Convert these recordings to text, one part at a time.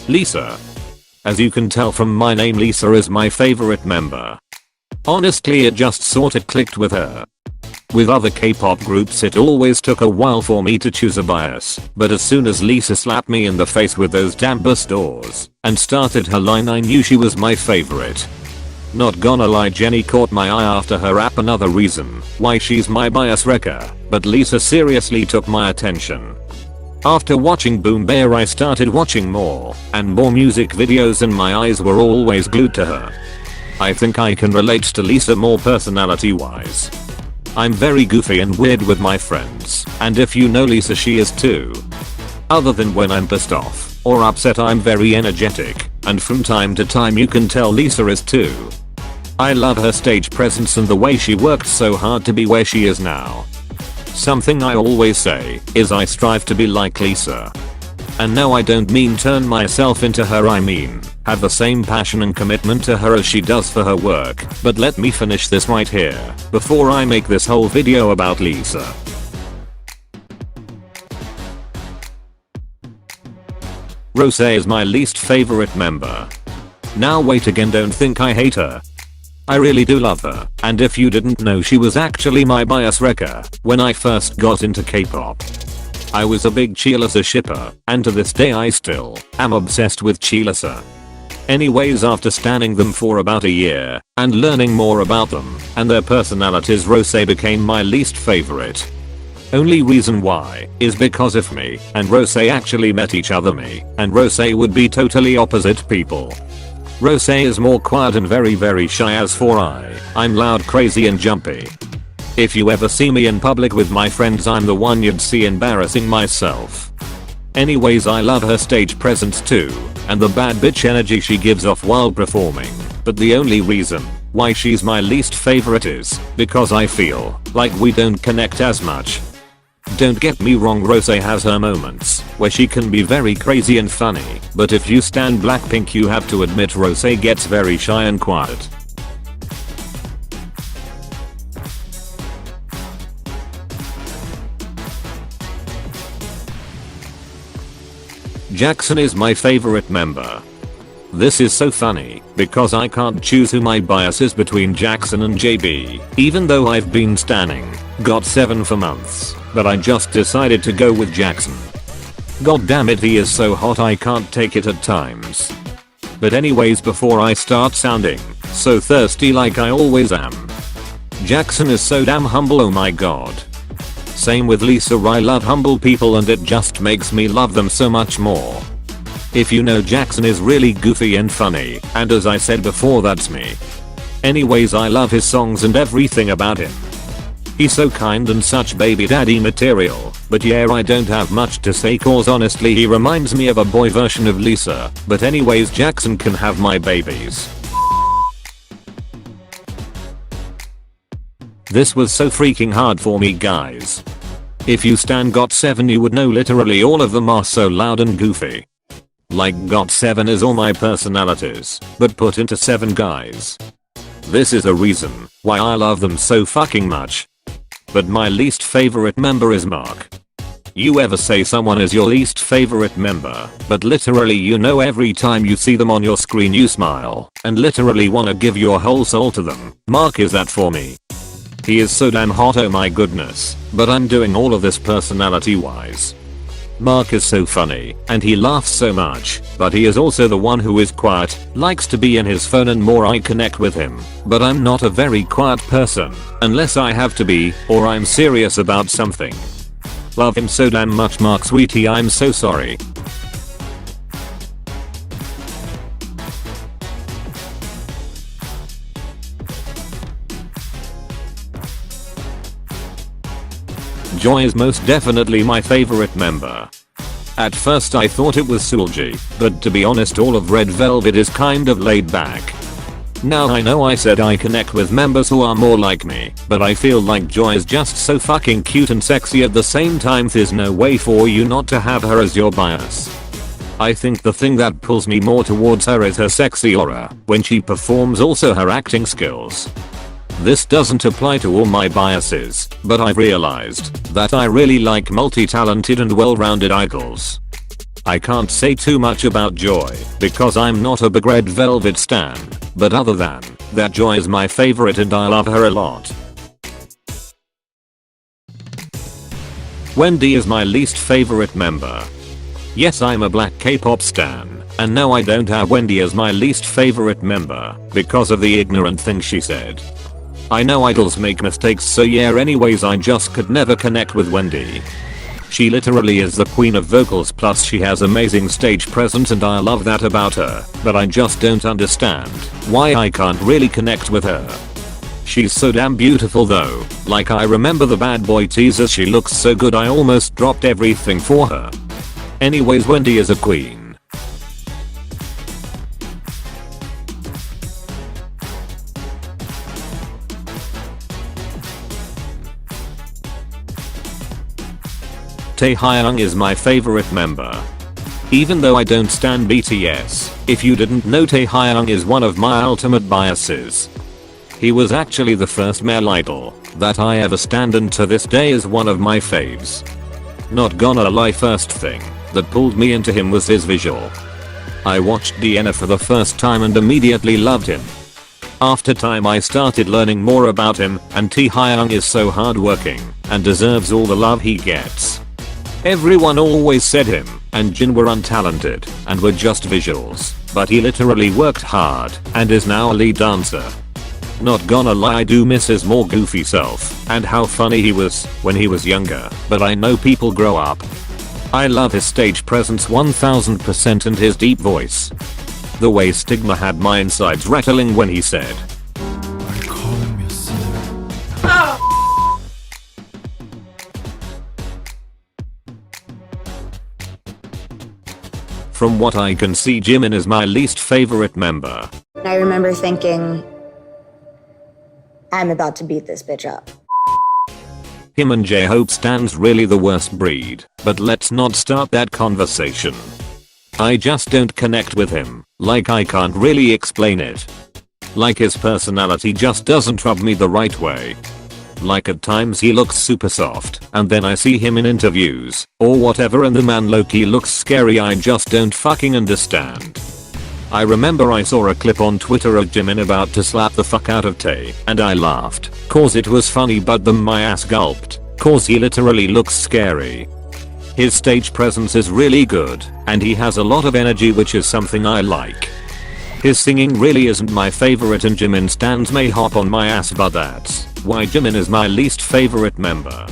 Lisa. As you can tell from my name, Lisa is my favorite member. Honestly, it just sorta clicked with her. With other K-pop groups it always took a while for me to choose a bias, but as soon as Lisa slapped me in the face with those damn bus doors and started her line, I knew she was my favorite. Not gonna lie, Jennie caught my eye after her rap, another reason why she's my bias wrecker, but Lisa seriously took my attention. After watching Boom Bear I started watching more and more music videos and my eyes were always glued to her. I think I can relate to Lisa more personality wise. I'm very goofy and weird with my friends, and if you know Lisa, she is too. Other than when I'm pissed off or upset, I'm very energetic, and from time to time you can tell Lisa is too. I love her stage presence and the way she worked so hard to be where she is now. Something I always say is I strive to be like Lisa. And no, I don't mean turn myself into her, I mean have the same passion and commitment to her as she does for her work. But let me finish this right here before I make this whole video about Lisa. Rose is my least favorite member. Now wait again, don't think I hate her. I really do love her, and if you didn't know, she was actually my bias wrecker when I first got into K-pop. I was a big Cheelisa shipper, and to this day I still am obsessed with Cheelisa. Anyways, after standing them for about a year and learning more about them and their personalities, Rose became my least favorite. Only reason why is because if me and Rose actually met each other, me and Rose would be totally opposite people. Rose is more quiet and very shy, as for I'm loud, crazy and jumpy. If you ever see me in public with my friends, I'm the one you'd see embarrassing myself. Anyways, I love her stage presence too, and the bad bitch energy she gives off while performing, but the only reason why she's my least favorite is because I feel like we don't connect as much. Don't get me wrong, Rose has her moments where she can be very crazy and funny, but if you stan Blackpink you have to admit Rose gets very shy and quiet. Jackson is my favorite member. This is so funny because I can't choose who my bias is between Jackson and JB, even though I've been stanning GOT7 for months, but I just decided to go with Jackson. God damn it, he is so hot, I can't take it at times. But anyways, before I start sounding so thirsty like I always am, Jackson is so damn humble, oh my god. Same with Lisa, I love humble people and it just makes me love them so much more. If you know, Jackson is really goofy and funny, and as I said before, that's me. Anyways, I love his songs and everything about him. He's so kind and such baby daddy material, but yeah, I don't have much to say cause honestly he reminds me of a boy version of Lisa, but anyways, Jackson can have my babies. This was so freaking hard for me, guys. If you stan GOT7 you would know literally all of them are so loud and goofy. Like GOT7 is all my personalities, but put into 7 guys. This is a reason why I love them so fucking much. But my least favorite member is Mark. You ever say someone is your least favorite member, but literally you know every time you see them on your screen you smile and literally wanna give your whole soul to them? Mark is that for me. He is so damn hot, oh my goodness, but I'm doing all of this personality wise. Mark is so funny, and he laughs so much, but he is also the one who is quiet, likes to be in his phone and more. I connect with him, but I'm not a very quiet person, unless I have to be, or I'm serious about something. Love him so damn much, Mark sweetie, I'm so sorry. Joy is most definitely my favorite member. At first I thought it was Soolji, but to be honest all of Red Velvet is kind of laid back. Now I know I said I connect with members who are more like me, but I feel like Joy is just so fucking cute and sexy at the same time. There's no way for you not to have her as your bias. I think the thing that pulls me more towards her is her sexy aura when she performs, also her acting skills. This doesn't apply to all my biases, but I've realized that I really like multi-talented and well-rounded idols. I can't say too much about Joy because I'm not a big Red Velvet stan, but other than that, Joy is my favorite and I love her a lot. Wendy is my least favorite member. Yes, I'm a black K-pop stan, and no, I don't have Wendy as my least favorite member because of the ignorant things she said. I know idols make mistakes, so yeah, anyways, I just could never connect with Wendy. She literally is the queen of vocals, plus she has amazing stage presence and I love that about her, but I just don't understand why I can't really connect with her. She's so damn beautiful though, like I remember the Bad Boy teaser, she looks so good I almost dropped everything for her. Anyways, Wendy is a queen. Taehyung is my favorite member. Even though I don't stan BTS, if you didn't know, Taehyung is one of my ultimate biases. He was actually the first male idol that I ever stand, and to this day is one of my faves. Not gonna lie, first thing that pulled me into him was his visual. I watched DNA for the first time and immediately loved him. After time I started learning more about him, and Taehyung is so hardworking and deserves all the love he gets. Everyone always said him and Jin were untalented and were just visuals, but he literally worked hard and is now a lead dancer. Not gonna lie, I do miss his more goofy self and how funny he was when he was younger, but I know people grow up. I love his stage presence 1000% and his deep voice. The way Stigma had my insides rattling when he said, "Are you calling me a sinner?" From what I can see, Jimin is my least favorite member. I remember thinking, I'm about to beat this bitch up. Him and J-Hope stands really the worst breed, but let's not start that conversation. I just don't connect with him, like I can't really explain it. Like his personality just doesn't rub me the right way. Like at times he looks super soft, and then I see him in interviews or whatever and the man low-key looks scary. I just don't fucking understand. I remember I saw a clip on Twitter of Jimin about to slap the fuck out of Tae, and I laughed cause it was funny, but then my ass gulped cause he literally looks scary. His stage presence is really good and he has a lot of energy, which is something I like. His singing really isn't my favorite and Jimin stans may hop on my ass, but that's why Jimin is my least favorite member.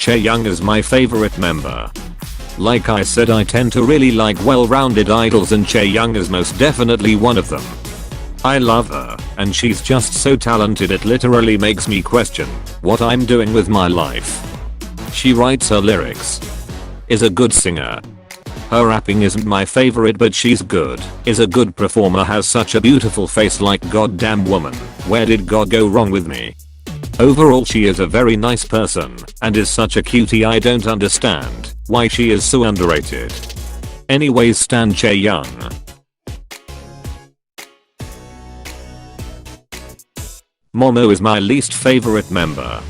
Taehyung is my favorite member. Like I said, I tend to really like well-rounded idols and Taehyung is most definitely one of them. I love her, and she's just so talented it literally makes me question what I'm doing with my life. She writes her lyrics, is a good singer. Her rapping isn't my favorite, but she's good, is a good performer, has such a beautiful face, like goddamn woman, where did God go wrong with me? Overall she is a very nice person and is such a cutie. I don't understand why she is so underrated. Anyways, stan Taehyung. Momo is my least favorite member.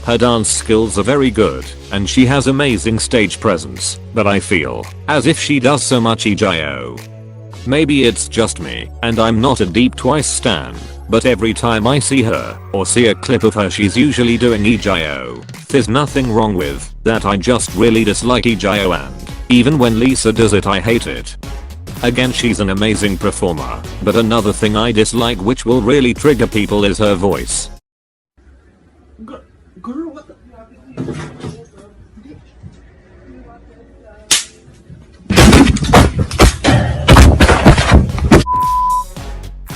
Her dance skills are very good and she has amazing stage presence, but I feel as if she does so much EJO. Maybe it's just me and I'm not a deep Twice stan, but every time I see her or see a clip of her she's usually doing EJO. There's nothing wrong with that, I just really dislike EJO, and even when Lisa does it I hate it. Again, she's an amazing performer, but another thing I dislike which will really trigger people is her voice. Girl, what the?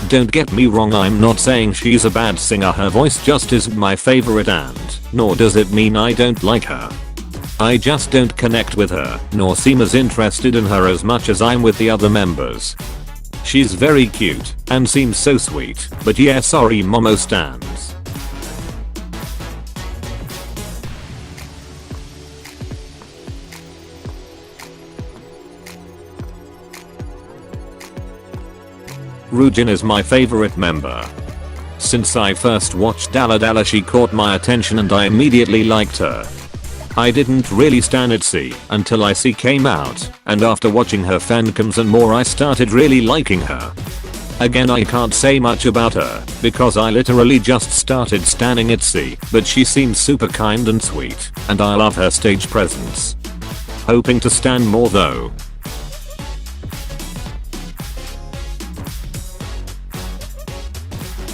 Don't get me wrong, I'm not saying she's a bad singer, her voice just isn't my favorite, and nor does it mean I don't like her. I just don't connect with her, nor seem as interested in her as much as I'm with the other members. She's very cute and seems so sweet, but yeah, sorry Momo stans. Rujin is my favorite member. Since I first watched Dalla Dalla she caught my attention and I immediately liked her. I didn't really stan ITZY until IC came out, and after watching her fancams and more I started really liking her. Again I can't say much about her, because I literally just started stanning ITZY, but she seems super kind and sweet, and I love her stage presence. Hoping to stan more though.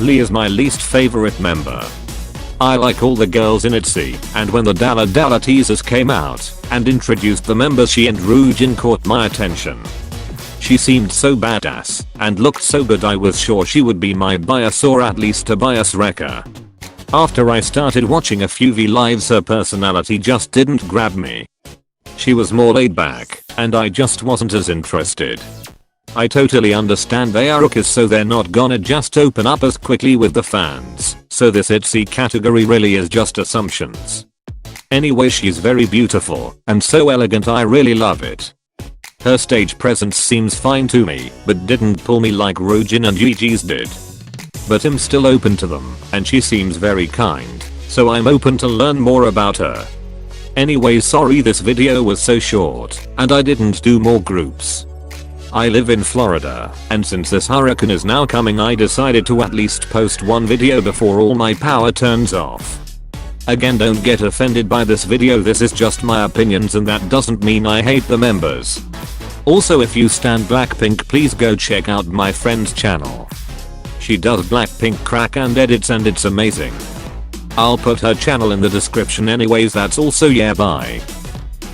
Lee is my least favorite member. I like all the girls in ITZY, and when the Dalla Dalla teasers came out and introduced the members, she and Rujin caught my attention. She seemed so badass and looked so good I was sure she would be my bias or at least a bias wrecker. After I started watching a few V lives her personality just didn't grab me. She was more laid back and I just wasn't as interested. I totally understand they are rookies so they're not gonna just open up as quickly with the fans, so this ITZY category really is just assumptions. Anyway, she's very beautiful and so elegant, I really love it. Her stage presence seems fine to me, but didn't pull me like Rujin and Yeji's did. But I'm still open to them, and she seems very kind, so I'm open to learn more about her. Anyway, sorry this video was so short, and I didn't do more groups. I live in Florida, and since this hurricane is now coming I decided to at least post one video before all my power turns off. Again, don't get offended by this video, this is just my opinions and that doesn't mean I hate the members. Also, if you stan Blackpink, please go check out my friend's channel. She does Blackpink crack and edits and it's amazing. I'll put her channel in the description anyways, that's also yeah, bye.